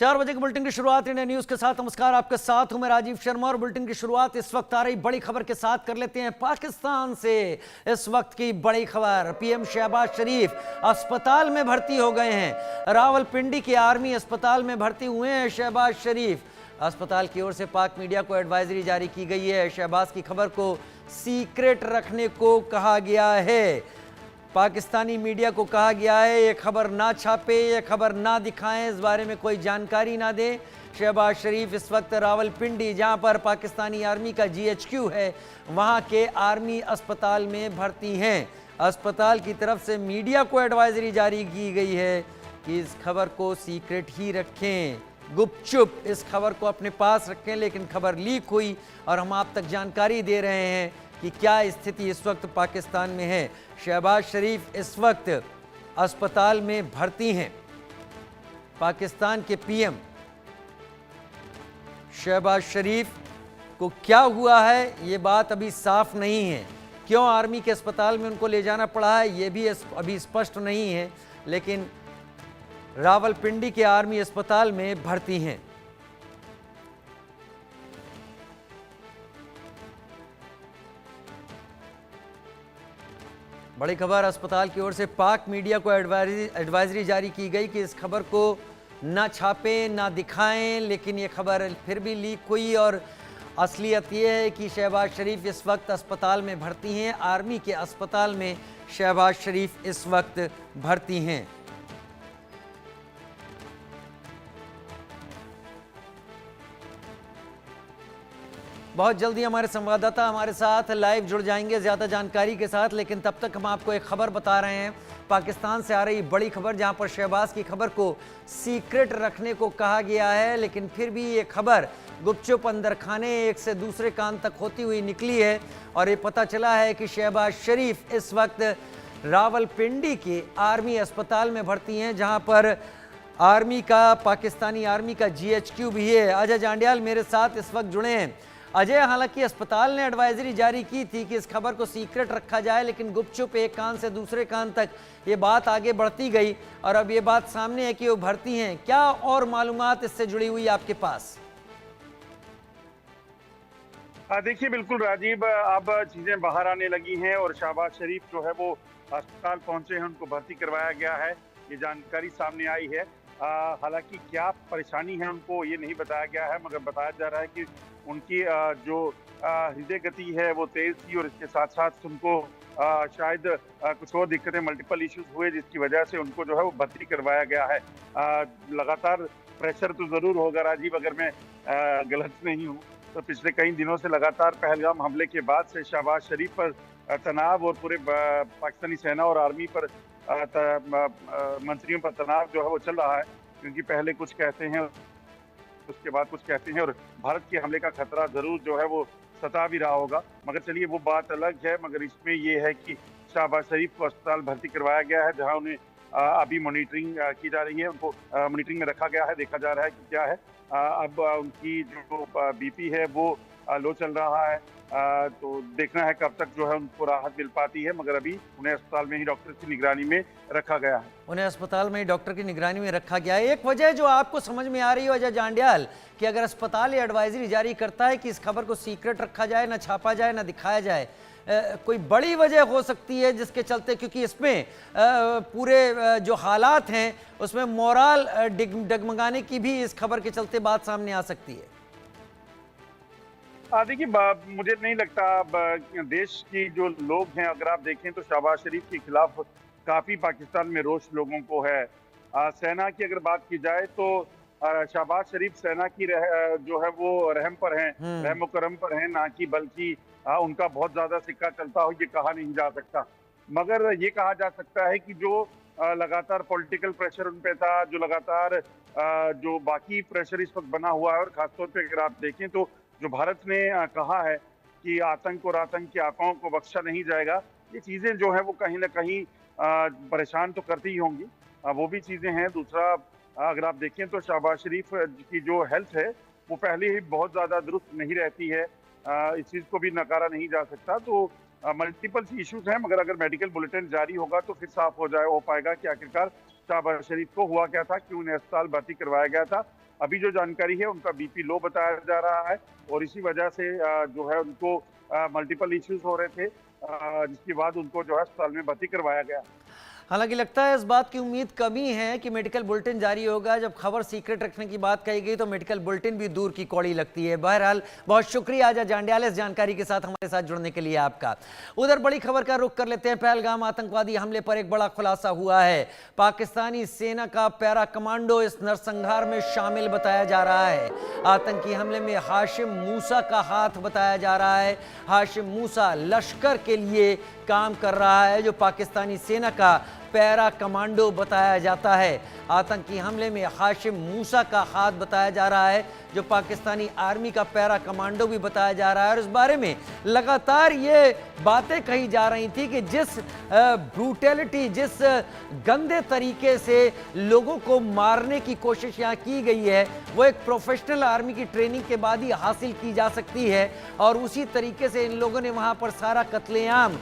4 बजे के बुलेटिन की शुरुआत इंडिया न्यूज के साथ। नमस्कार, आपके साथ हूं मैं राजीव शर्मा और बुलेटिन की शुरुआत इस वक्त आ रही बड़ी खबर के साथ कर लेते हैं पाकिस्तान से। इस वक्त की बड़ी खबर, पीएम शहबाज शरीफ अस्पताल में भर्ती हो गए हैं। रावलपिंडी के आर्मी अस्पताल में भर्ती हुए हैं शहबाज शरीफ। अस्पताल की ओर से पाक मीडिया को एडवाइजरी जारी की गई है। शहबाज की खबर को सीक्रेट रखने को कहा गया है। पाकिस्तानी मीडिया को कहा गया है ये खबर ना छापे, ये खबर ना दिखाएं, इस बारे में कोई जानकारी ना दें। शहबाज शरीफ इस वक्त रावलपिंडी, जहां पर पाकिस्तानी आर्मी का GHQ है, वहां के आर्मी अस्पताल में भर्ती हैं। अस्पताल की तरफ से मीडिया को एडवाइजरी जारी की गई है कि इस खबर को सीक्रेट ही रखें, गुपचुप इस खबर को अपने पास रखें। लेकिन खबर लीक हुई और हम आप तक जानकारी दे रहे हैं कि क्या स्थिति इस वक्त पाकिस्तान में है। शहबाज शरीफ इस वक्त अस्पताल में भर्ती हैं। पाकिस्तान के पीएम शहबाज शरीफ को क्या हुआ है ये बात अभी साफ नहीं है। क्यों आर्मी के अस्पताल में उनको ले जाना पड़ा है ये भी अभी स्पष्ट नहीं है, लेकिन रावलपिंडी के आर्मी अस्पताल में भर्ती हैं। बड़ी खबर, अस्पताल की ओर से पाक मीडिया को एडवाइजरी जारी की गई कि इस खबर को ना छापें ना दिखाएं, लेकिन ये खबर फिर भी लीक हुई और असलियत ये है कि शहबाज शरीफ इस वक्त अस्पताल में भर्ती हैं। आर्मी के अस्पताल में शहबाज शरीफ इस वक्त भर्ती हैं। बहुत जल्दी हमारे संवाददाता हमारे साथ लाइव जुड़ जाएंगे ज़्यादा जानकारी के साथ, लेकिन तब तक हम आपको एक खबर बता रहे हैं। पाकिस्तान से आ रही बड़ी खबर, जहां पर शहबाज की खबर को सीक्रेट रखने को कहा गया है, लेकिन फिर भी ये खबर गुपचुप अंदर खाने एक से दूसरे कान तक होती हुई निकली है और ये पता चला है कि शहबाज शरीफ इस वक्त रावलपिंडी के आर्मी अस्पताल में भर्ती हैं, जहाँ पर आर्मी का, पाकिस्तानी आर्मी का GHQ भी है। अजय जांडियाल मेरे साथ इस वक्त जुड़े हैं। अजय, हालांकि अस्पताल ने एडवाइजरी जारी की थी कि इस खबर को सीक्रेट रखा जाए, लेकिन गुपचुप एक कान से दूसरे कान तक ये बात आगे बढ़ती गई और अब ये बात सामने है कि वो भर्ती हैं। क्या और मालूमात इससे जुड़ी हुई आपके पास? देखिए, बिल्कुल राजीव, अब चीजें बाहर आने लगी हैं और शहबाज शरीफ जो है वो अस्पताल पहुंचे हैं, उनको भर्ती करवाया गया है, ये जानकारी सामने आई है। हालांकि क्या परेशानी है उनको ये नहीं बताया गया है, मगर बताया जा रहा है कि उनकी जो हृदय गति है वो तेज थी और इसके साथ साथ उनको शायद कुछ और दिक्कतें, मल्टीपल इश्यूज हुए, जिसकी वजह से उनको जो है वो भर्ती करवाया गया है। लगातार प्रेशर तो जरूर होगा राजीव, अगर मैं गलत नहीं हूँ तो पिछले कई दिनों से लगातार पहलगाम हमले के बाद से शहबाज शरीफ पर तनाव और पूरे पाकिस्तानी सेना और आर्मी पर मंत्रियों पर तनाव जो है वो चल रहा है, क्योंकि पहले कुछ कहते हैं उसके बाद कुछ कहते हैं और भारत के हमले का खतरा जरूर जो है वो सता भी रहा होगा। मगर चलिए वो बात अलग है। मगर इसमें ये है कि शहबाज शरीफ को अस्पताल भर्ती करवाया गया है, जहां उन्हें अभी मॉनिटरिंग की जा रही है, उनको मॉनिटरिंग में रखा गया है। देखा जा रहा है कि क्या है, अब उनकी जो BP है वो लो चल रहा है, तो देखना है कब तक जो है उनको राहत मिल पाती है। मगर अभी उन्हें अस्पताल में ही डॉक्टर की निगरानी में रखा गया है। उन्हें अस्पताल में ही डॉक्टर की निगरानी में रखा गया है। एक वजह जो आपको समझ में आ रही है अजय जांडियाल, कि अगर अस्पताल ये एडवाइजरी जारी करता है कि इस खबर को सीक्रेट रखा जाए, ना छापा जाए, ना दिखाया जाए, कोई बड़ी वजह हो सकती है जिसके चलते, क्योंकि इसमें पूरे जो हालात हैं उसमें मोराल डगमगाने की भी इस खबर के चलते बात सामने आ सकती है। देखिए, मुझे नहीं लगता देश की जो लोग हैं, अगर आप देखें तो शहबाज शरीफ के खिलाफ काफी पाकिस्तान में रोष लोगों को है। सेना की अगर बात की जाए तो शहबाज शरीफ सेना की जो है वो रहम पर हैं, रहम करम पर हैं, ना कि बल्कि उनका बहुत ज्यादा सिक्का चलता हो ये कहा नहीं जा सकता। मगर ये कहा जा सकता है कि जो लगातार पॉलिटिकल प्रेशर उन पे था, जो लगातार जो बाकी प्रेशर इस वक्त बना हुआ है, और खासतौर पे अगर आप देखें तो जो भारत ने कहा है कि आतंक और आतंक के आकाओं को बख्शा नहीं जाएगा, ये चीजें जो है वो कहीं ना कहीं परेशान तो करती ही होंगी, वो भी चीजें हैं। दूसरा, अगर आप देखें तो शहबाज शरीफ की जो हेल्थ है वो पहले ही बहुत ज्यादा दुरुस्त नहीं रहती है, इस चीज को भी नकारा नहीं जा सकता। तो मल्टीपल इश्यूज हैं, मगर अगर मेडिकल बुलेटिन जारी होगा तो फिर साफ हो पाएगा कि आखिरकार शहबाज शरीफ को हुआ क्या था, क्यों उन्हें अस्पताल भर्ती करवाया गया था। अभी जो जानकारी है उनका बीपी लो बताया जा रहा है और इसी वजह से जो है उनको मल्टीपल इश्यूज हो रहे थे, जिसके बाद उनको जो है अस्पताल में भर्ती करवाया गया। हालांकि लगता है इस बात की उम्मीद कमी है कि मेडिकल बुलेटिन जारी होगा। जब खबर सीक्रेट रखने की बात कही गई तो मेडिकल बुलेटिन भी दूर की कौड़ी लगती है। बहरहाल बहुत शुक्रिया आजा जांडियाल इस जानकारी के साथ हमारे साथ जुड़ने के लिए आपका। उधर बड़ी खबर का रुख कर लेते हैं। पहलगाम आतंकवादी हमले पर एक बड़ा खुलासा हुआ है। पाकिस्तानी सेना का पैरा कमांडो इस नरसंहार में शामिल बताया जा रहा है। आतंकी हमले में हाशिम मूसा का हाथ बताया जा रहा है। हाशिम मूसा लश्कर के लिए काम कर रहा है, जो पाकिस्तानी सेना का पैरा कमांडो बताया जाता है। आतंकी हमले में हाशिम मूसा का हाथ बताया जा रहा है, जो पाकिस्तानी आर्मी का पैरा कमांडो भी बताया जा रहा है। और इस बारे में लगातार ये बातें कही जा रही थी कि जिस ब्रूटैलिटी, जिस गंदे तरीके से लोगों को मारने की कोशिश यहाँ की गई है, वो एक प्रोफेशनल आर्मी की ट्रेनिंग के बाद ही हासिल की जा सकती है। और उसी तरीके से इन लोगों ने वहाँ पर सारा कत्लेआम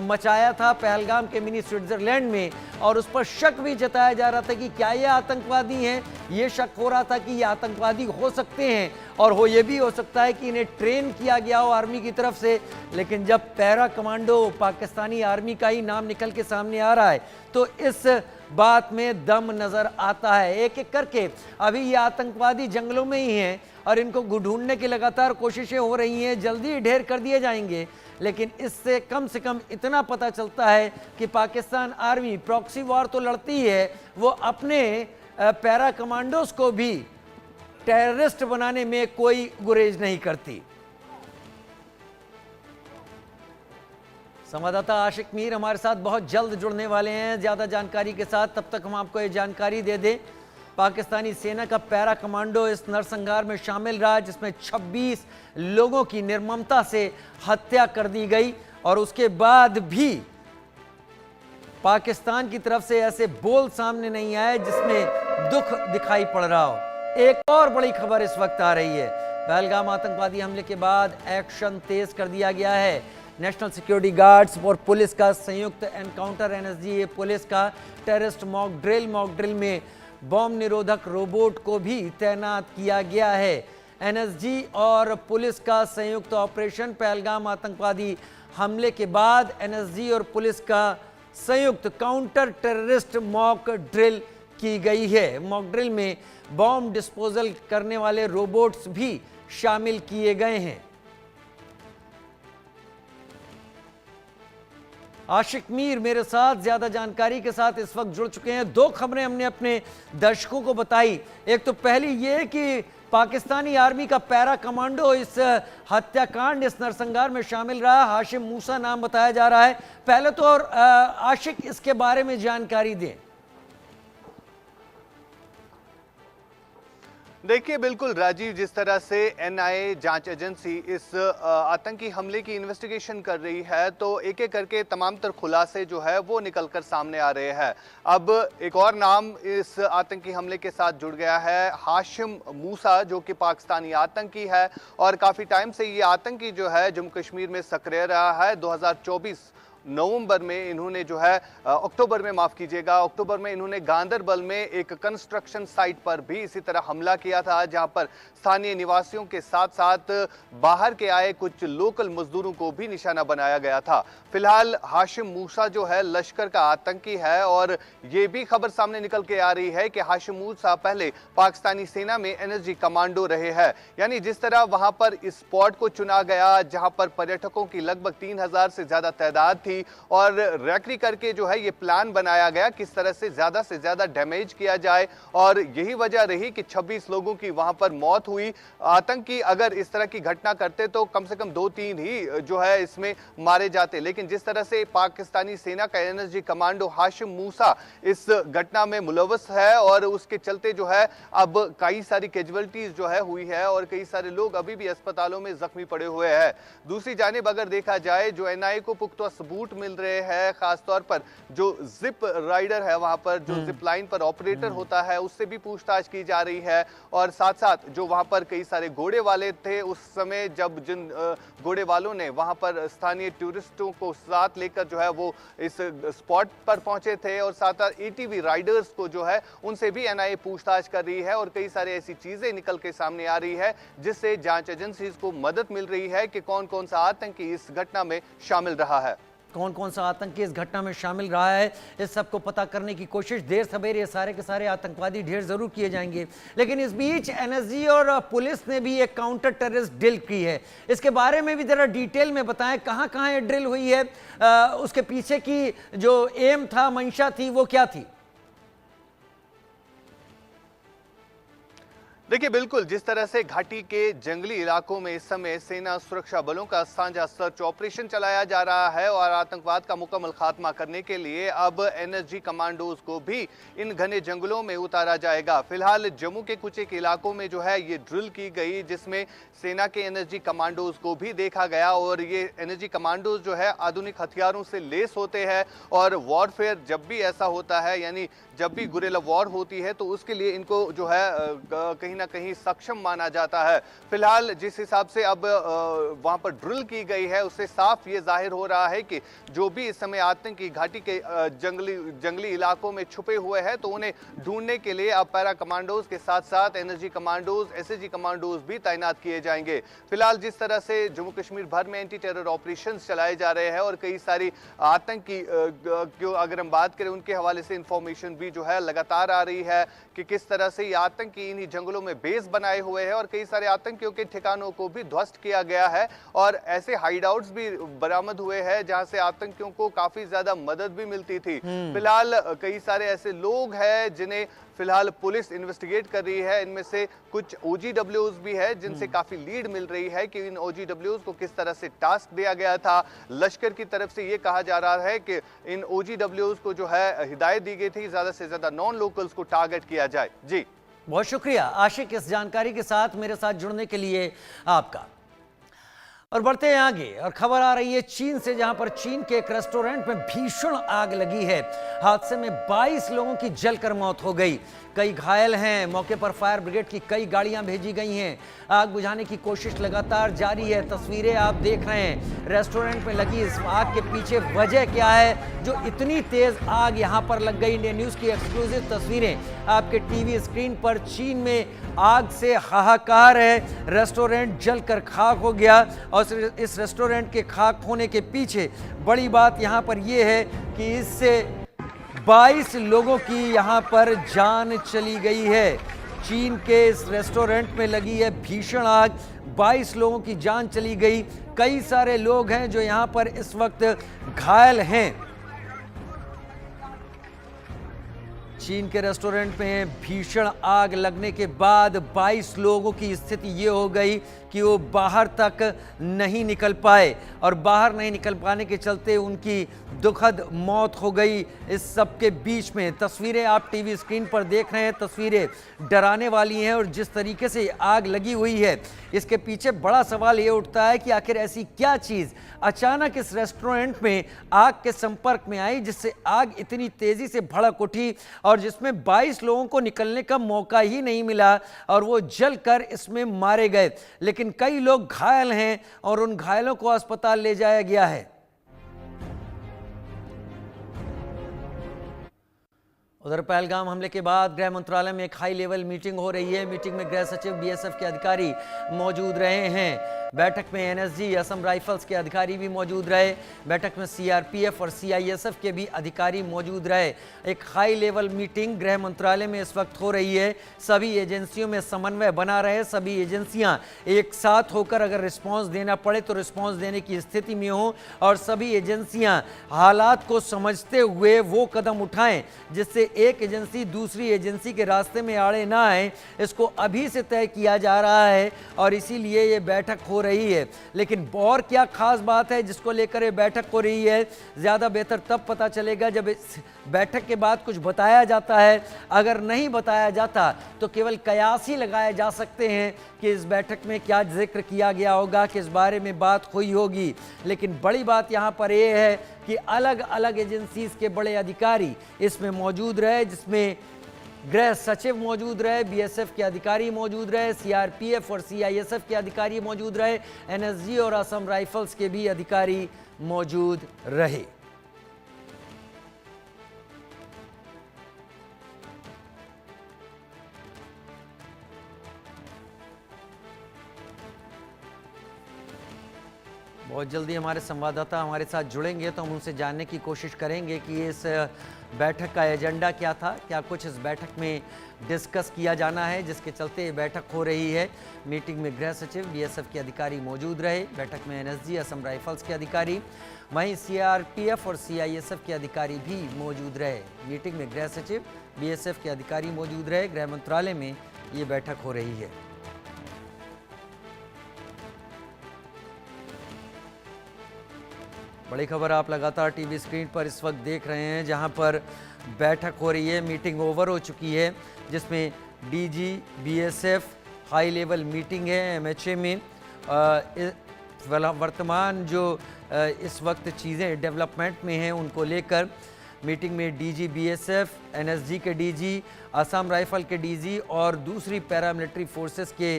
मचाया था पहलगाम के मिनी स्विट्जरलैंड में। और उस पर शक भी जताया जा रहा था कि क्या ये आतंकवादी हैं। ये शक हो रहा था कि ये आतंकवादी हो सकते हैं और हो ये भी हो सकता है कि इन्हें ट्रेन किया गया हो आर्मी की तरफ से। लेकिन जब पैरा कमांडो पाकिस्तानी आर्मी का ही नाम निकल के सामने आ रहा है तो इस बात में दम नजर आता है। एक एक करके अभी ये आतंकवादी जंगलों में ही हैं और इनको ढूंढने की लगातार कोशिशें हो रही हैं। जल्दी ही ढेर कर दिए जाएंगे। लेकिन इससे कम से कम इतना पता चलता है कि पाकिस्तान आर्मी प्रॉक्सी वॉर तो लड़ती है, वो अपने पैरा कमांडोज को भी टेररिस्ट बनाने में कोई गुरेज नहीं करती। संवाददाता आशिक मीर हमारे साथ बहुत जल्द जुड़ने वाले हैं ज्यादा जानकारी के साथ। तब तक हम आपको ये जानकारी दे दें, पाकिस्तानी सेना का पैरा कमांडो इस नरसंहार में शामिल रहा, जिसमें 26 लोगों की निर्ममता से हत्या कर दी गई। और उसके बाद भी पाकिस्तान की तरफ से ऐसे बोल सामने नहीं आए जिसमें दुख दिखाई पड़ रहा हो। एक और बड़ी खबर इस वक्त आ रही है। पहलगाम आतंकवादी हमले के बाद एक्शन तेज कर दिया गया है। नेशनल सिक्योरिटी गार्ड्स और पुलिस का संयुक्त एनकाउंटर एनएसजी पुलिस का टेररिस्ट मॉक ड्रिल में बॉम्ब निरोधक रोबोट को भी तैनात किया गया है। एनएसजी और पुलिस का संयुक्त ऑपरेशन पहलगाम आतंकवादी हमले के बाद एनएसजी और पुलिस का संयुक्त काउंटर टेररिस्ट मॉक ड्रिल की गई है। मॉक ड्रिल में बॉम्ब डिस्पोजल करने वाले रोबोट्स भी शामिल किए गए हैं। आशिक मीर मेरे साथ ज्यादा जानकारी के साथ इस वक्त जुड़ चुके हैं। दो खबरें हमने अपने दर्शकों को बताई। एक तो पहली ये कि पाकिस्तानी आर्मी का पैरा कमांडो इस हत्याकांड, इस नरसंहार में शामिल रहा। हाशिम मूसा नाम बताया जा रहा है। पहले तो और आशिक इसके बारे में जानकारी दें। देखिए बिल्कुल राजीव, जिस तरह से एनआईए जांच एजेंसी इस आतंकी हमले की इन्वेस्टिगेशन कर रही है, तो एक एक करके तमाम तर खुलासे जो है वो निकलकर सामने आ रहे हैं। अब एक और नाम इस आतंकी हमले के साथ जुड़ गया है, हाशिम मूसा, जो कि पाकिस्तानी आतंकी है और काफ़ी टाइम से ये आतंकी जो है जम्मू कश्मीर में सक्रिय रहा है। 2024 नवंबर में इन्होंने जो है अक्टूबर में माफ कीजिएगा, अक्टूबर में इन्होंने गांदरबल में एक कंस्ट्रक्शन साइट पर भी इसी तरह हमला किया था, जहां पर स्थानीय निवासियों के साथ साथ बाहर के आए कुछ लोकल मजदूरों को भी निशाना बनाया गया था। फिलहाल हाशिम मूसा जो है लश्कर का आतंकी है और ये भी खबर सामने निकल के आ रही है कि हाशिम मूसा पहले पाकिस्तानी सेना में एनएसजी कमांडो रहे हैं। यानी जिस तरह वहां पर इस स्पॉट को चुना गया जहां पर पर्यटकों की लगभग 3000 से ज्यादा तादाद थी और रैकरी करके जो है ये प्लान बनाया गया किस तरह से ज्यादा डैमेज किया जाए, और यही वजह रही कि 26 लोगों की वहां पर मौत हुई। आतंकी अगर इस तरह की घटना करते तो कम से कम 2-3 ही जो है इसमें मारे जाते, लेकिन जिस तरह से पाकिस्तानी सेना का एनएसजी कमांडो हाशिम मूसा इस घटना में मुलव्वस है और उसके चलते जो है अब कई सारी कैजुअलिटीज जो है हुई है और कई सारे लोग अभी भी अस्पतालों में जख्मी पड़े हुए हैं। दूसरी जानिब अगर देखा जाए जो एनआईए को पुख्ता सबूत सबूत मिल रहे हैं, खासतौर पर जो जिप राइडर है वहां पर, जो जिप लाइन पर ऑपरेटर होता है, उससे भी पूछताछ की जा रही है। और साथ साथ जो वहां पर कई सारे घोड़े वाले थे उस समय, जब जिन घोड़े वालों ने वहां पर स्थानीय टूरिस्टों को साथ लेकर जो है वो इस स्पॉट पर पहुंचे थे, और साथ साथ एटीवी राइडर्स को जो है उनसे भी एनआईए पूछताछ कर रही है। और कई सारे ऐसी चीजें निकल के सामने आ रही है जिससे जांच एजेंसीज को मदद मिल रही है कि कौन कौन सा आतंकी इस घटना में शामिल रहा है। कौन कौन सा आतंकी इस घटना में शामिल रहा है, इस सबको पता करने की कोशिश देर सवेर ये सारे के सारे आतंकवादी ढेर जरूर किए जाएंगे। लेकिन इस बीच एनएसजी और पुलिस ने भी एक काउंटर टेररिस्ट ड्रिल की है। इसके बारे में भी जरा डिटेल में बताएं, कहां कहां ये ड्रिल हुई है, उसके पीछे की जो एम था, मंशा थी, वो क्या थी? देखिए, बिल्कुल जिस तरह से घाटी के जंगली इलाकों में इस समय सेना सुरक्षा बलों का साझा सर्च ऑपरेशन चलाया जा रहा है और आतंकवाद का मुकम्मल खात्मा करने के लिए अब एनएसजी कमांडोज को भी इन घने जंगलों में उतारा जाएगा। फिलहाल जम्मू के कुछ एक इलाकों में जो है ये ड्रिल की गई, जिसमें सेना के एनएसजी कमांडोज को भी देखा गया। और ये एनएसजी कमांडोज जो है आधुनिक हथियारों से लेस होते हैं और वॉरफेयर जब भी ऐसा होता है, यानी जब भी गुरिल्ला वॉर होती है, तो उसके लिए इनको जो है कहीं ना कहीं सक्षम माना जाता है। फिलहाल जिस हिसाब से अब वहां पर ड्रिल की गई है, उससे साफ ये जाहिर हो रहा है कि जो भी इस समय आतंकी घाटी के जंगली इलाकों में छुपे हुए हैं, तो उन्हें ढूंढने के लिए अब पैरा कमांडोज के साथ साथ एनएसजी कमांडोज, एसएसजी कमांडोज भी तैनात किए जाएंगे। फिलहाल जिस तरह से जम्मू कश्मीर भर में एंटी टेरर ऑपरेशन चलाए जा रहे हैं और कई सारी आतंकी की अगर हम बात करें, उनके हवाले से इंफॉर्मेशन भी जो है लगातार आ रही है कि किस तरह से ये आतंकी इन्हीं जंगलों में बेस बनाए हुए हैं और कई सारे आतंकियों के ठिकानों को भी ध्वस्त किया गया है। और ऐसे हाइडआउट्स भी बरामद हुए हैं जहां से आतंकियों को काफी ज्यादा मदद भी मिलती थी। फिलहाल कई सारे ऐसे लोग हैं जिन्हें फिलहाल पुलिस इन्वेस्टिगेट कर रही है। इनमें से कुछ ओजीडब्ल्यूज भी है जिनसे काफी लीड मिल रही है कि इन ओजीडब्ल्यूज को किस तरह से टास्क दिया गया था। लश्कर की तरफ से ये कहा जा रहा है कि इन ओजीडब्ल्यूज को जो है हिदायत दी गई थी ज्यादा से ज्यादा नॉन लोकल्स को टारगेट किया जाए। जी बहुत शुक्रिया आशिक इस जानकारी के साथ मेरे साथ जुड़ने के लिए आपका। और बढ़ते हैं आगे और खबर आ रही है चीन से, जहां पर चीन के एक रेस्टोरेंट में भीषण आग लगी है। हादसे में 22 लोगों की जलकर मौत हो गई, कई घायल हैं। मौके पर फायर ब्रिगेड की कई गाड़ियां भेजी गई हैं। आग बुझाने की कोशिश लगातार जारी है। तस्वीरें आप देख रहे हैं रेस्टोरेंट में लगी इस आग के पीछे वजह क्या है जो इतनी तेज आग यहां पर लग गई। इंडिया न्यूज की एक्सक्लूसिव तस्वीरें आपके टीवी स्क्रीन पर। चीन में आग से हाहाकार है, रेस्टोरेंट जलकर खाक हो गया और इस रेस्टोरेंट के खाक होने के पीछे बड़ी बात यहां पर यह है कि इससे 22 लोगों की यहां पर जान चली गई है। चीन के इस रेस्टोरेंट में लगी है भीषण आग, 22 लोगों की जान चली गई। कई सारे लोग हैं जो यहां पर इस वक्त घायल हैं। चीन के रेस्टोरेंट में भीषण आग लगने के बाद 22 लोगों की स्थिति ये हो गई कि वो बाहर तक नहीं निकल पाए और बाहर नहीं निकल पाने के चलते उनकी दुखद मौत हो गई। इस सब के बीच में तस्वीरें आप टीवी स्क्रीन पर देख रहे हैं, तस्वीरें डराने वाली हैं और जिस तरीके से आग लगी हुई है इसके पीछे बड़ा सवाल ये उठता है कि आखिर ऐसी क्या चीज़ अचानक इस रेस्टोरेंट में आग के संपर्क में आई जिससे आग इतनी तेज़ी से भड़क उठी और जिसमें 22 लोगों को निकलने का मौका ही नहीं मिला और वो जलकर इसमें मारे गए। लेकिन कई लोग घायल हैं और उन घायलों को अस्पताल ले जाया गया है। उधर पहलगाम हमले के बाद गृह मंत्रालय में एक हाई लेवल मीटिंग हो रही है। मीटिंग में गृह सचिव बीएसएफ के अधिकारी मौजूद रहे हैं। बैठक में एनएसजी, असम राइफल्स के अधिकारी भी मौजूद रहे। बैठक में सीआरपीएफ और सीआईएसएफ के भी अधिकारी मौजूद रहे। एक हाई लेवल मीटिंग गृह मंत्रालय में इस वक्त हो रही है। सभी एजेंसियों में समन्वय बना रहे, सभी एजेंसियां एक साथ होकर अगर रिस्पांस देना पड़े तो रिस्पांस देने की स्थिति में हो और सभी एजेंसियां हालात को समझते हुए वो कदम उठाएं जिससे एक एजेंसी दूसरी एजेंसी के रास्ते में आड़े ना आए। इसको अभी से तय किया जा रहा है और इसीलिए ये बैठक हो रही है। लेकिन और क्या खास बात है जिसको लेकर ये बैठक हो रही है, ज्यादा बेहतर तब पता चलेगा जब इस बैठक के बाद कुछ बताया जाता है। अगर नहीं बताया जाता तो केवल कयास ही लगाए जा सकते हैं कि इस बैठक में क्या जिक्र किया गया होगा, किस बारे में बात हुई होगी, लेकिन बड़ी बात यहाँ पर यह है कि अलग अलग एजेंसीज के बड़े अधिकारी इसमें मौजूद रहे, जिसमें गृह सचिव मौजूद रहे, बीएसएफ के अधिकारी मौजूद रहे, सीआरपीएफ और सीआईएसएफ के अधिकारी मौजूद रहे, एनएसजी और असम राइफल्स के भी अधिकारी मौजूद रहे। बहुत जल्दी हमारे संवाददाता हमारे साथ जुड़ेंगे तो हम उनसे जानने की कोशिश करेंगे कि इस बैठक का एजेंडा क्या था, क्या कुछ इस बैठक में डिस्कस किया जाना है जिसके चलते ये बैठक हो रही है। मीटिंग में गृह सचिव, बीएसएफ के अधिकारी मौजूद रहे, बैठक में एनएसजी, असम राइफल्स के अधिकारी, वहीं सीआरपीएफ और सीआईएसएफ के अधिकारी भी मौजूद रहे। मीटिंग में गृह सचिव, बीएसएफ के अधिकारी मौजूद रहे, गृह मंत्रालय में ये बैठक हो रही है। बड़ी खबर आप लगातार टीवी स्क्रीन पर इस वक्त देख रहे हैं, जहां पर बैठक हो रही है। मीटिंग ओवर हो चुकी है, जिसमें DG, BSF high level meeting है एमएचए में। वर्तमान जो इस वक्त चीज़ें डेवलपमेंट में हैं उनको लेकर मीटिंग में डीजी बीएसएफ, एनएसजी के डीजी, असम राइफल के डीजी और दूसरी पैरामिलिट्री फोर्सेस के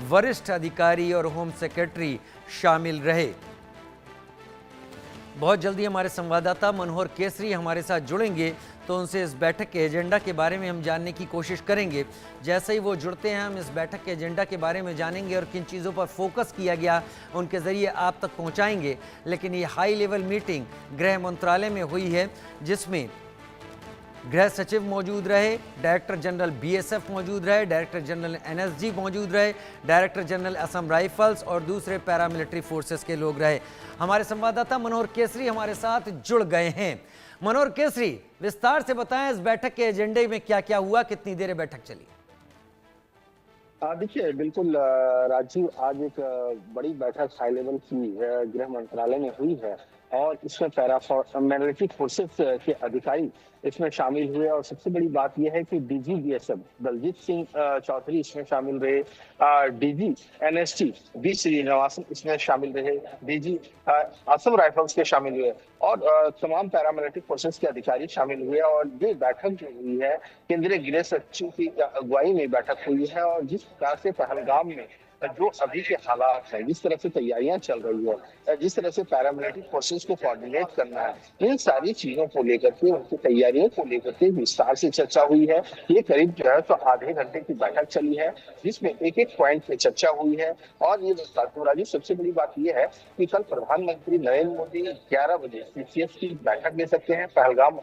वरिष्ठ अधिकारी और होम सेक्रेटरी शामिल रहे। बहुत जल्दी हमारे संवाददाता मनोहर केसरी हमारे साथ जुड़ेंगे तो उनसे इस बैठक के एजेंडा के बारे में हम जानने की कोशिश करेंगे। जैसे ही वो जुड़ते हैं हम इस बैठक के एजेंडा के बारे में जानेंगे और किन चीज़ों पर फोकस किया गया उनके ज़रिए आप तक पहुंचाएंगे। लेकिन ये हाई लेवल मीटिंग गृह मंत्रालय में हुई है, जिसमें गृह सचिव मौजूद रहे, डायरेक्टर जनरल बीएसएफ मौजूद रहे, डायरेक्टर जनरल एनएसजी मौजूद रहे, डायरेक्टर जनरल असम राइफल्स और दूसरे पैरामिलिट्री फोर्सेस के लोग रहे। हमारे संवाददाता मनोहर केसरी हमारे साथ जुड़ गए हैं। मनोहर केसरी, विस्तार से बताएं इस बैठक के एजेंडे में क्या क्या हुआ, कितनी देर बैठक चली? देखिए, बिल्कुल राजीव, आज एक बड़ी बैठक हाई लेवल की गृह मंत्रालय में हुई है और इसमें पैरामिलिट्री फोर्सेस के अधिकारी इसमें शामिल हुए। और सबसे बड़ी बात यह है कि डीजी बीएसएफ दलजीत सिंह चौधरी इसमें शामिल रहे, डीजी एनएसटी बी श्रीनिवासन इसमें शामिल रहे, डीजी असम राइफल्स के शामिल हुए और तमाम पैरामिलिट्री फोर्सेस के अधिकारी शामिल हुए। और ये बैठक जो हुई है केंद्रीय गृह सचिव की अगुवाई में बैठक हुई है। और जिस प्रकार से पहलगाम में जो अभी के हालात हैं, जिस तरह से तैयारियां चल रही है, जिस तरह से पैरामिलिट्री फोर्सेस को कोऑर्डिनेट करना है, इन सारी चीजों को लेकर के, उनकी तैयारियों को लेकर के विस्तार से चर्चा हुई है। ये करीब जो है तो आधे घंटे की बैठक चली है, जिसमें एक एक पॉइंट पे चर्चा हुई है। और ये राजीव, सबसे बड़ी बात यह है कि कल प्रधानमंत्री नरेंद्र मोदी 11 बजे सीसीएस की बैठक ले सकते हैं। पहलगाम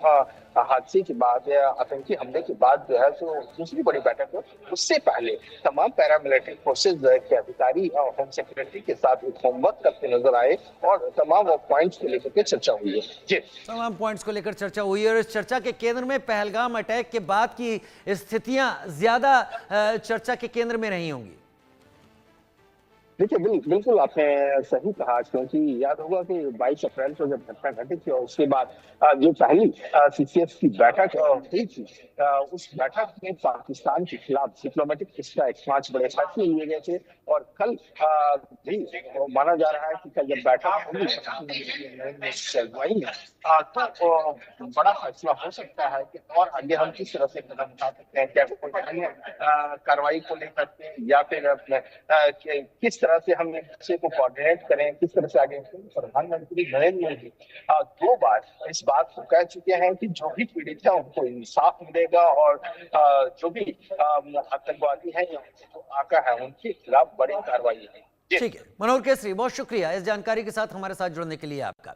हादसे के बाद या आतंकी हमले के बाद जो है तो दूसरी बड़ी बैठक हो, उससे पहले तमाम पैरामिलिट्री फोर्सेस के अधिकारी और होम सेक्रेटरी के साथ एक होमवर्क करते नजर आए और तमाम पॉइंट्स को लेकर के चर्चा हुई है। जी, तमाम पॉइंट्स को लेकर चर्चा हुई है और इस चर्चा के केंद्र में पहलगाम अटैक के बाद की स्थितियां ज्यादा चर्चा के केंद्र में रही होंगी। देखिए, बिल्कुल आपने सही कहा, क्योंकि याद होगा कि 22 अप्रैल को जब घटना घटी थी और उसके बाद जो पहली सीसीएस की बैठक हुई थी, उस बैठक में पाकिस्तान के खिलाफ डिप्लोमेटिक स्ट्राइक 5 बड़े फैसले लिए गए थे। और कल भी माना जा रहा है कि कल जब बैठक होगी तो बड़ा फैसला हो सकता है कि और आगे हम किस तरह से कदम उठा सकते हैं, क्या कोई अन्य कार्रवाई को लेकर के या फिर किस तरह से हम एक दूसरे को कोऑर्डिनेट करें, किस तरह से आगे। प्रधानमंत्री नरेंद्र मोदी 2 बार इस बात को कह चुके हैं कि जो भी पीड़ित है उनको इंसाफ मिलेगा और जो भी आतंकवादी हैं या जो आका है उनके खिलाफ बड़ी कार्रवाई है। ठीक है मनोहर केसरी, बहुत शुक्रिया इस जानकारी के साथ हमारे साथ जुड़ने के लिए आपका।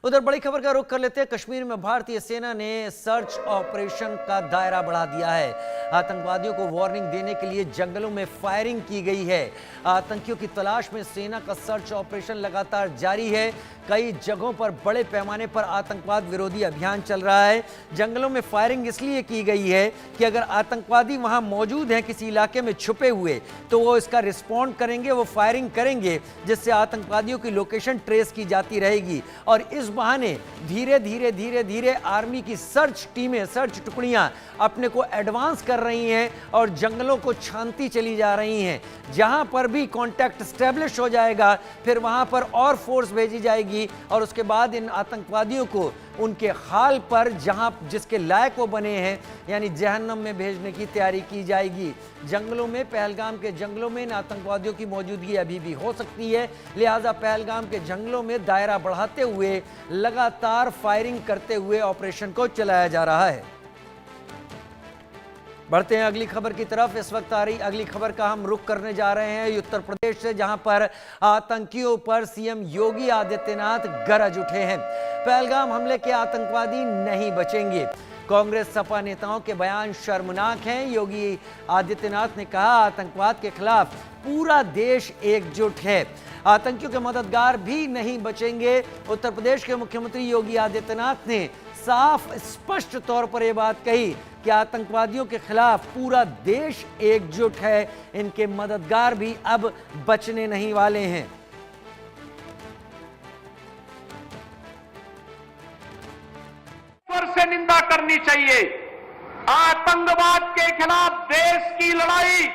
उधर बड़ी खबर का रुख कर लेते हैं। कश्मीर में भारतीय सेना ने सर्च ऑपरेशन का दायरा बढ़ा दिया है। आतंकवादियों को वार्निंग देने के लिए जंगलों में फायरिंग की गई है। आतंकियों की तलाश में सेना का सर्च ऑपरेशन लगातार जारी है। कई जगहों पर बड़े पैमाने पर आतंकवाद विरोधी अभियान चल रहा है। जंगलों में फायरिंग इसलिए की गई है कि अगर आतंकवादी वहां मौजूद हैं किसी इलाके में छुपे हुए तो वो इसका रिस्पॉन्ड करेंगे, वो फायरिंग करेंगे, जिससे आतंकवादियों की लोकेशन ट्रेस की जाती रहेगी। और इस बहाने धीरे धीरे आर्मी की सर्च टीमें, सर्च टुकड़ियां अपने को एडवांस कर कर रही हैं और जंगलों को छानती चली जा रही हैं। जहां पर भी कांटेक्ट स्टैब्लिश हो जाएगा फिर वहां पर और फोर्स भेजी जाएगी और उसके बाद इन आतंकवादियों को उनके हाल पर जहां जिसके लायक वो बने हैं यानी जहन्नम में भेजने की तैयारी की जाएगी। जंगलों में, पहलगाम के जंगलों में इन आतंकवादियों की मौजूदगी अभी भी हो सकती है, लिहाजा पहलगाम के जंगलों में दायरा बढ़ाते हुए लगातार फायरिंग करते हुए ऑपरेशन को चलाया जा रहा है। बढ़ते हैं अगली खबर की तरफ। इस वक्त आ रही अगली खबर का हम रुख करने जा रहे हैं उत्तर प्रदेश से, जहां पर आतंकियों पर सीएम योगी आदित्यनाथ गरज उठे हैं। पहलगाम हमले के आतंकवादी नहीं बचेंगे। कांग्रेस सपा नेताओं के बयान शर्मनाक हैं। योगी आदित्यनाथ ने कहा, आतंकवाद के खिलाफ पूरा देश एकजुट है, आतंकियों के मददगार भी नहीं बचेंगे। उत्तर प्रदेश के मुख्यमंत्री योगी आदित्यनाथ ने साफ स्पष्ट तौर पर यह बात कही कि आतंकवादियों के खिलाफ पूरा देश एकजुट है, इनके मददगार भी अब बचने नहीं वाले हैं। से निंदा करनी चाहिए। आतंकवाद के खिलाफ देश की लड़ाई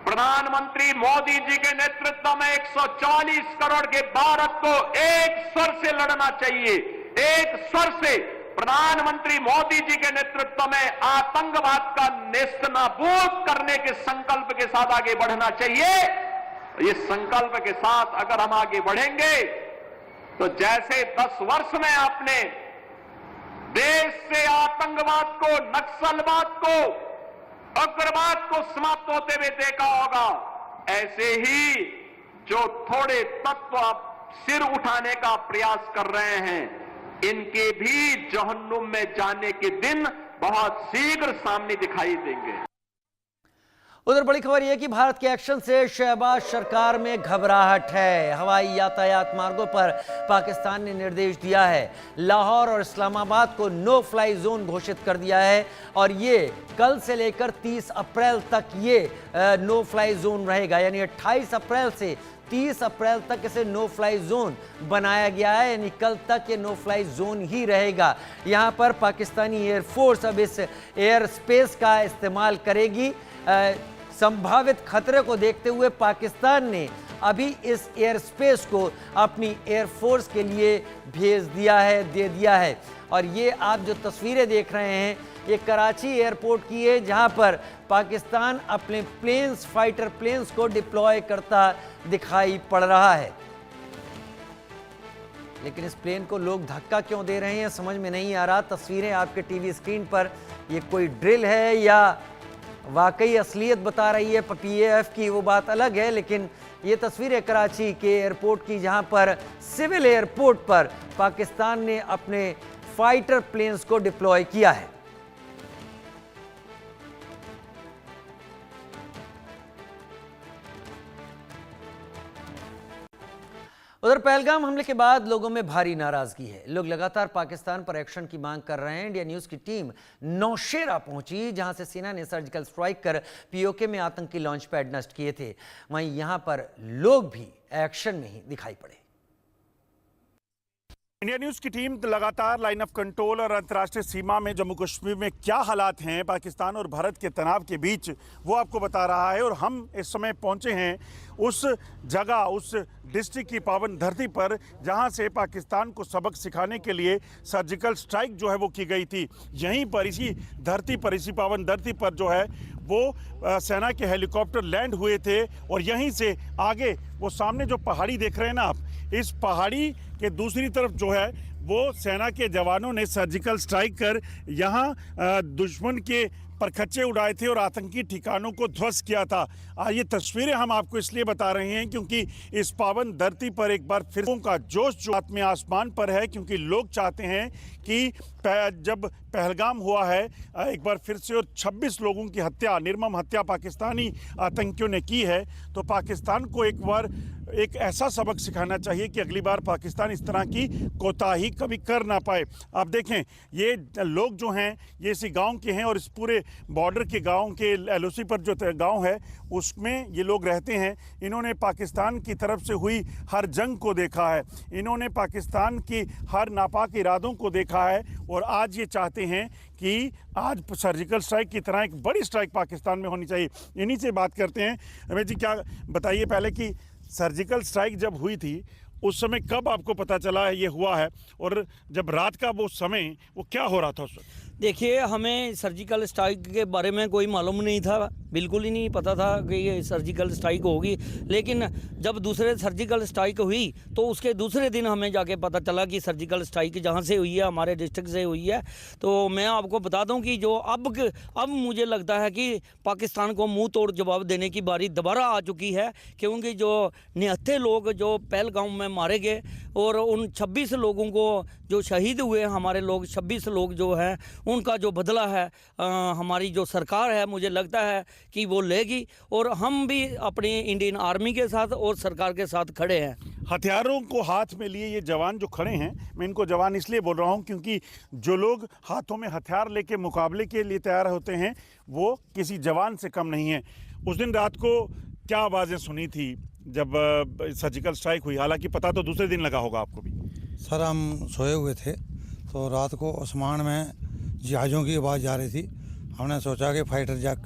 प्रधानमंत्री मोदी जी के नेतृत्व में 140 करोड़ के भारत को एक स्वर से लड़ना चाहिए। एक स्वर से प्रधानमंत्री मोदी जी के नेतृत्व में आतंकवाद का नेस्तनाबूद करने के संकल्प के साथ आगे बढ़ना चाहिए। ये संकल्प के साथ अगर हम आगे बढ़ेंगे तो जैसे 10 वर्ष में आपने देश से आतंकवाद को, नक्सलवाद को, उग्रवाद को समाप्त होते हुए देखा होगा, ऐसे ही जो थोड़े तत्व आप सिर उठाने का प्रयास कर रहे हैं, इनके भी जहन्नुम में जाने के दिन बहुत शीघ्र सामने दिखाई देंगे। उधर बड़ी खबर यह कि भारत के एक्शन से शहबाज सरकार में घबराहट है। हवाई यातायात मार्गों पर पाकिस्तान ने निर्देश दिया है, लाहौर और इस्लामाबाद को नो फ्लाई जोन घोषित कर दिया है और ये कल से लेकर 30 अप्रैल तक ये नो फ्लाई जोन रहेगा। यानी 28 अप्रैल से 30 अप्रैल तक इसे नो फ्लाई जोन बनाया गया है, यानी कल तक ये नो फ्लाई जोन ही रहेगा। यहाँ पर पाकिस्तानी एयरफोर्स अब इस एयर स्पेस का इस्तेमाल करेगी। संभावित खतरे को देखते हुए पाकिस्तान ने अभी इस एयर स्पेस को अपनी एयरफोर्स के लिए भेज दिया है, दे दिया है। और ये आप जो तस्वीरें देख रहे हैं ये कराची एयरपोर्ट की है, जहां पर पाकिस्तान अपने प्लेन्स, फाइटर प्लेन्स को डिप्लॉय करता दिखाई पड़ रहा है। लेकिन इस प्लेन को लोग धक्का क्यों दे रहे हैं समझ में नहीं आ रहा। तस्वीरें आपके टीवी स्क्रीन पर, ये कोई ड्रिल है या वाकई असलियत बता रही है पीएएफ की, वो बात अलग है। लेकिन ये तस्वीरें कराची के एयरपोर्ट की, जहां पर सिविल एयरपोर्ट पर पाकिस्तान ने अपने फाइटर प्लेन्स को डिप्लॉय किया है। उधर पहलगाम हमले के बाद लोगों में भारी नाराजगी है। लोग लगातार पाकिस्तान पर एक्शन की मांग कर रहे हैं। इंडिया न्यूज़ की टीम नौशेरा पहुंची, जहां से सेना ने सर्जिकल स्ट्राइक कर पीओके में आतंकी लॉन्च पैड नष्ट किए थे। वहीं यहां पर लोग भी एक्शन में ही दिखाई पड़े। इंडिया न्यूज़ की टीम लगातार लाइन ऑफ कंट्रोल और अंतर्राष्ट्रीय सीमा में जम्मू कश्मीर में क्या हालात हैं पाकिस्तान और भारत के तनाव के बीच, वो आपको बता रहा है। और हम इस समय पहुंचे हैं उस जगह, उस डिस्ट्रिक्ट की पावन धरती पर जहां से पाकिस्तान को सबक सिखाने के लिए सर्जिकल स्ट्राइक जो है वो की गई थी। यहीं पर इसी धरती पर, इसी पावन धरती पर जो है वो सेना के हेलीकॉप्टर लैंड हुए थे। और यहीं से आगे वो सामने जो पहाड़ी देख रहे हैं ना आप, इस पहाड़ी के दूसरी तरफ जो है वो सेना के जवानों ने सर्जिकल स्ट्राइक कर यहाँ दुश्मन के परखच्चे उड़ाए थे और आतंकी ठिकानों को ध्वस्त किया था। ये तस्वीरें हम आपको इसलिए बता रहे हैं क्योंकि इस पावन धरती पर एक बार फिर का जोश जो आत्म आसमान पर है, क्योंकि लोग चाहते हैं कि जब पहलगाम हुआ है एक बार फिर से और 26 लोगों की हत्या, निर्मम हत्या पाकिस्तानी आतंकियों ने की है, तो पाकिस्तान को एक बार एक ऐसा सबक सिखाना चाहिए कि अगली बार पाकिस्तान इस तरह की कोताही कभी कर ना पाए। आप देखें, ये लोग जो हैं ये इसी गांव के हैं और इस पूरे बॉर्डर के गांव के LOC पर जो गांव है उसमें ये लोग रहते हैं। इन्होंने पाकिस्तान की तरफ से हुई हर जंग को देखा है, इन्होंने पाकिस्तान की हर नापाक इरादों को देखा है और आज ये चाहते हैं कि आज सर्जिकल स्ट्राइक की तरह एक बड़ी स्ट्राइक पाकिस्तान में होनी चाहिए। इन्हीं से बात करते हैं। रमेश जी, क्या बताइए पहले कि सर्जिकल स्ट्राइक जब हुई थी उस समय कब आपको पता चला है ये हुआ है, और जब रात का वो समय वो क्या हो रहा था उस वक्त? देखिए, हमें सर्जिकल स्ट्राइक के बारे में कोई मालूम नहीं था, बिल्कुल ही नहीं पता था कि ये सर्जिकल स्ट्राइक होगी। लेकिन जब दूसरे सर्जिकल स्ट्राइक हुई तो उसके दूसरे दिन हमें जाके पता चला कि सर्जिकल स्ट्राइक जहाँ से हुई है हमारे डिस्ट्रिक्ट से हुई है। तो मैं आपको बता दूं कि जो अब मुझे लगता है कि पाकिस्तान को मुंह तोड़ जवाब देने की बारी दोबारा आ चुकी है, क्योंकि जो निहत्थे लोग जो पहलगाम में मारे गए और उन 26 लोगों को जो शहीद हुए हमारे लोग, 26 लोग जो हैं, उनका जो बदला है हमारी जो सरकार है मुझे लगता है कि वो लेगी, और हम भी अपनी इंडियन आर्मी के साथ और सरकार के साथ खड़े हैं। हथियारों को हाथ में लिए ये जवान जो खड़े हैं, मैं इनको जवान इसलिए बोल रहा हूं क्योंकि जो लोग हाथों में हथियार लेके मुकाबले के लिए तैयार होते हैं वो किसी जवान से कम नहीं है। उस दिन रात को क्या आवाज़ें सुनी थी जब सर्जिकल स्ट्राइक हुई? हालांकि पता तो दूसरे दिन लगा होगा आपको भी। सर, हम सोए हुए थे तो रात को आसमान में जहाज़ों की आवाज़ जा रही थी। हमने सोचा कि फाइटर जेट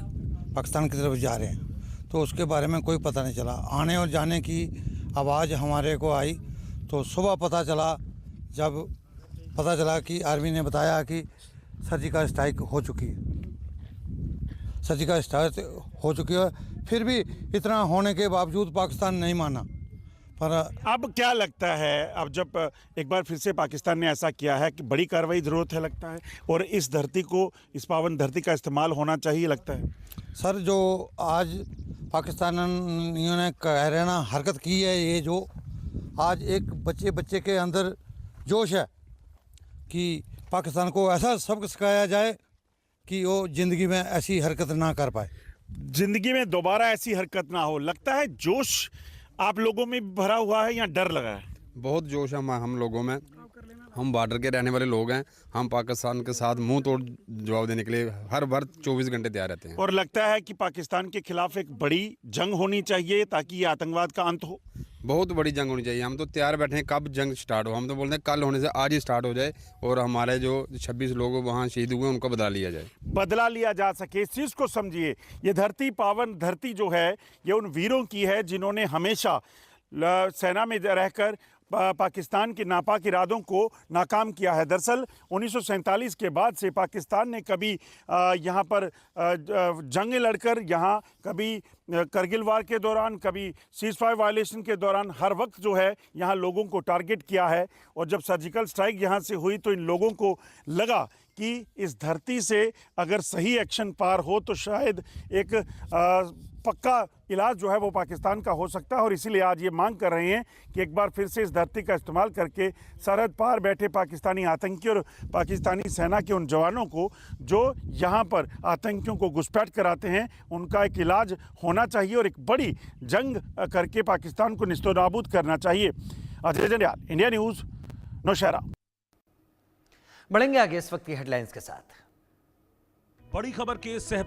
पाकिस्तान की तरफ जा रहे हैं, तो उसके बारे में कोई पता नहीं चला। आने और जाने की आवाज़ हमारे को आई तो सुबह पता चला, जब पता चला कि आर्मी ने बताया कि सर्जिकल स्ट्राइक हो चुकी है। सर्जिकल स्ट्राइक हो चुकी है, फिर भी इतना होने के बावजूद पाकिस्तान नहीं माना। पर अब क्या लगता है, अब जब एक बार फिर से पाकिस्तान ने ऐसा किया है कि बड़ी कार्रवाई ज़रूरत है लगता है, और इस धरती को, इस पावन धरती का इस्तेमाल होना चाहिए लगता है? सर, जो आज पाकिस्तानियों ने कह रहे ना हरकत की है, ये जो आज एक बच्चे के अंदर जोश है कि पाकिस्तान को ऐसा सबक सिखाया जाए कि वो ज़िंदगी में ऐसी हरकत ना कर पाए, ज़िंदगी में दोबारा ऐसी हरकत ना हो। लगता है जोश आप लोगों में भरा हुआ है या डर लगा है? बहुत जोश है हम लोगों में। हम बॉर्डर के रहने वाले लोग हैं, हम पाकिस्तान के साथ मुंह तोड़ जवाब देने के लिए हर बार 24 घंटे तैयार रहते हैं। और लगता है कि पाकिस्तान के खिलाफ एक बड़ी जंग होनी चाहिए ताकि ये आतंकवाद का अंत हो। बहुत बड़ी जंग होनी चाहिए। हम तो तैयार बैठे हैं कब जंग स्टार्ट हो। हम तो बोलते हैं कल होने से आज ही स्टार्ट हो जाए और हमारे जो 26 लोग वहाँ शहीद हुए उनका बदला लिया जाए, बदला लिया जा सके। इस चीज़ को समझिए, ये धरती, पावन धरती जो है, ये उन वीरों की है जिन्होंने हमेशा सेना में रहकर पाकिस्तान के नापाक इरादों को नाकाम किया है। दरअसल 1947 के बाद से पाकिस्तान ने कभी यहाँ पर जंग लड़कर, यहाँ कभी करगिल वार के दौरान, कभी सीज़फायर वायलेशन के दौरान, हर वक्त जो है यहाँ लोगों को टारगेट किया है। और जब सर्जिकल स्ट्राइक यहाँ से हुई तो इन लोगों को लगा कि इस धरती से अगर सही एक्शन पार हो तो शायद एक पक्का इलाज जो है वो पाकिस्तान का हो सकता है। और इसीलिए आज ये मांग कर रहे हैं कि एक बार फिर से इस धरती का इस्तेमाल करके सरहद पार बैठे पाकिस्तानी आतंकी और पाकिस्तानी सेना के उन जवानों को जो यहाँ पर आतंकियों को घुसपैठ कराते हैं, उनका एक इलाज होना चाहिए और एक बड़ी जंग करके पाकिस्तान को निस्तनाबूद करना चाहिए। Ajay Jandiyal, India News, Nowshera. बढ़ेंगे आगे इस वक्त की हेडलाइंस के साथ। बड़ी खबर के सह